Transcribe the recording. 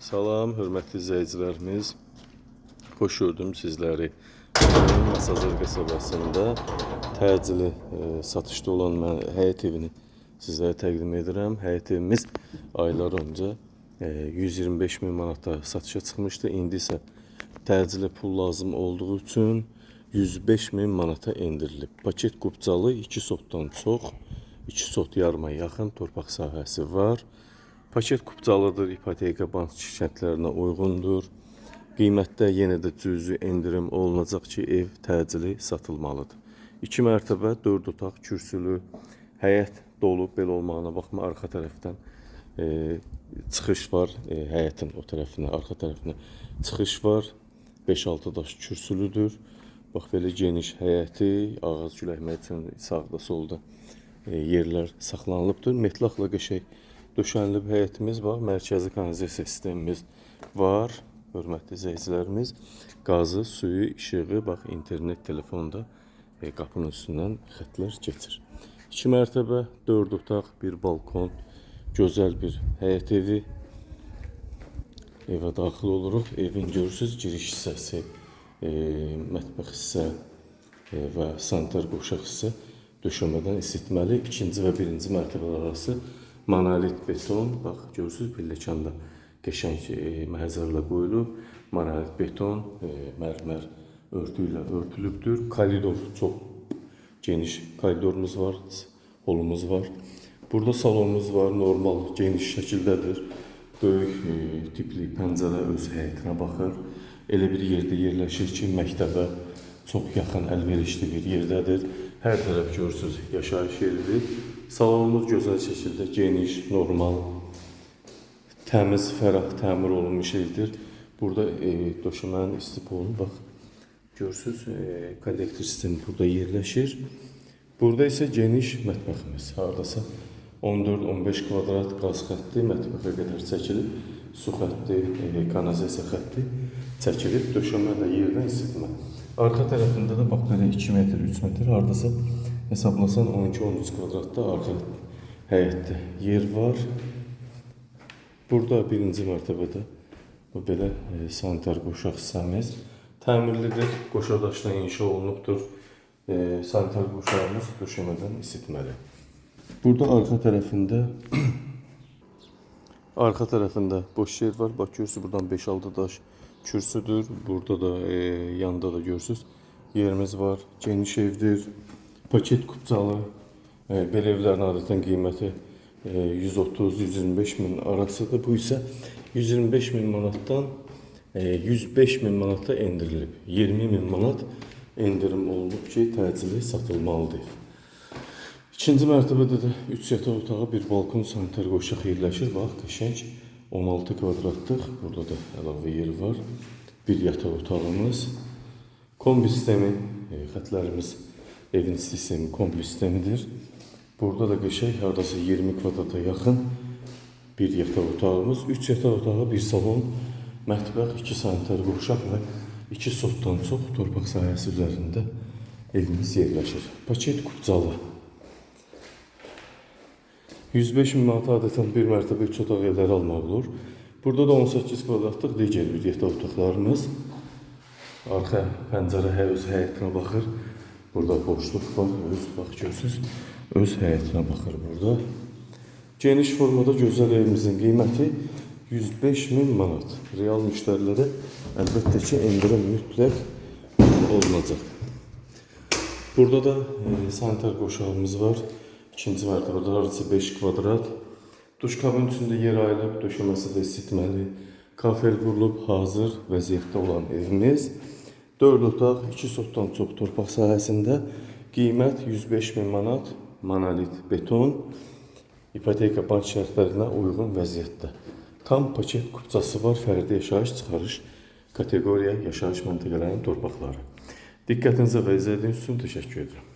Salam, hörmətli izləyicilərimiz. Xoş gördüm sizləri. Masazır qəsəbəsində təcili satışda olan həyət evini sizlərə təqdim edirəm. Həyət evimiz aylar öncə 125 min manata satışa çıxmışdı. İndi isə təcili pul lazım olduğu üçün 105 min manata endirilib. Paket qubcalı 2 sotdan çox, 2 sot yarıma yaxın torpaq sahəsi var. Paket kubcalıdır, ipoteka bank şərtlərinə uyğundur. Qiymətdə yenə də cüzi endirim olunacaq ki, ev təcili satılmalıdır. 2 mərtəbə, 4 otaq, kürsülü, həyət dolu, belə olmağına baxma, arxa tərəfdən çıxış var, həyətin o tərəfinə, arxa tərəfinə çıxış var. 5-6 daş kürsülüdür. Bax, belə geniş həyəti, ağac güləkmək üçün sağda, solda yerlər saxlanılıbdır. Metlaqla qəşəng döşənilib həyətimiz var, mərkəzi kanalizasiya sistemimiz var, hörmətli izləyicilərimiz. Qazı, suyu, işığı, bax, internet, telefonda qapının üstündən xətlər keçir. 2 mərtəbə, 4 otaq, 1 balkon, gözəl bir həyət evi. Evə daxil oluruq. Evin görürsünüz, giriş hissəsi, mətbəx hissə və sanitar qoşaq hissə döşəmədən isitməli. 2-ci və 1-ci mərtəbələr arası monolit beton, bax, görürsünüz, pilləkanda qəşəng məhəzərlə qoyulub. Monolit beton, mərmər örtü ilə örtülübdür. Koridor, çox geniş koridorumuz var, holumuz var. Burada salonumuz var, normal, geniş şəkildədir. Böyük tipli pəncərə öz həyətinə baxır. Elə bir yerdə yerləşir ki, məktəbə çox yaxın, əlverişli bir yerdədir. Hər tərəf görürsünüz, yaşayış yeridir. Salonumuz gözəl şəkildə geniş, normal, təmiz, fərah təmir olunmuş evdir. Burada döşəmənin istipolu, bax, görürsünüz, kollektor sistemi burada yerləşir. Burada isə geniş mətbəximiz, haradasa 14-15 kvadrat qaz xətti mətbəxə qədər çəkilib, su xətti, kanalizasiya xətti çəkilib, döşəmə və yerdən isitmə. Arxa tərəfində də bax, belə 2 metr, 3 metr, haradasa hesablasan 12-13 kvadratda arxa həyətdə yer var. Burada 1-ci mərtəbədə belə sanitar qoşaq hissəmiz təmirlidir, qoşadaşla inşa olunubdur. Sanitar qoşağımız döşəmədən isitməli. Burada arxa tərəfində boş yer var. Bax, görürsünüz, buradan 5-6 daş kürsüdür. Burada da yanda da görürsünüz yerimiz var. Geniş evdir. Paket qubcalı. Belə evlərin adətən qiyməti 130-125 min arasıdır. Bu isə 125 min manatdan 105 min manata endirilib. 20 min manat endirim olunub ki, təcili satılmalıdır. 2-ci mərtəbədə də 3 yataq otağı, 1 balkon, sanitar qoşaq yerləşir. Bax, qəşəng 16 kvadratlıq. Burada da əlavə yer var. 1 yataq otağımız. Kombi sistemi, xətlərimiz, evin sistemi kombi sistemidir. Burada da qəşəng, haradasa 20 kvadrata yaxın 1 yataq otağımız. 3 yataq otağı, 1 salon, mətbəx, 2 sanitar qoşaq və 2 sotdan çox torpaq sahəsi üzərində evimiz yerləşir. Paket qubcalı. 105 min manata adətən 1 mərtəbə 3 otaq evləri almaq olur. Burada da 18 kvadratlıq digər bir yataq otaqlarımız. Arxa pəncərə öz həyətinə baxır. Burada boşluq var, bax, görürsünüz, öz həyətinə baxır burada. Geniş formada gözəl evimizin qiyməti 105 min manat. Real müştərilərə əlbəttə ki, endirim mütləq olunacaq. Burada da sanitar qoşağımız var. 2-ci mərtəbədə arası 5 kvadrat. Duşkabın içində yer ayılıb, döşəməsi də isitməli. Kafel vurulub, hazır vəziyyətdə olan evimiz. 4 otaq, 2 sotdan çox torpaq sahəsində. Qiymət 105 min manat, monolit beton. İpoteka bank şərtlərinə uyğun vəziyyətdə. Tam paket qubcası var, fərdi yaşayış çıxarış kateqoriya yaşayış məntəqələrinin torpaqları. Diqqətinizə və izlədiyiniz üçün təşəkkür edirəm.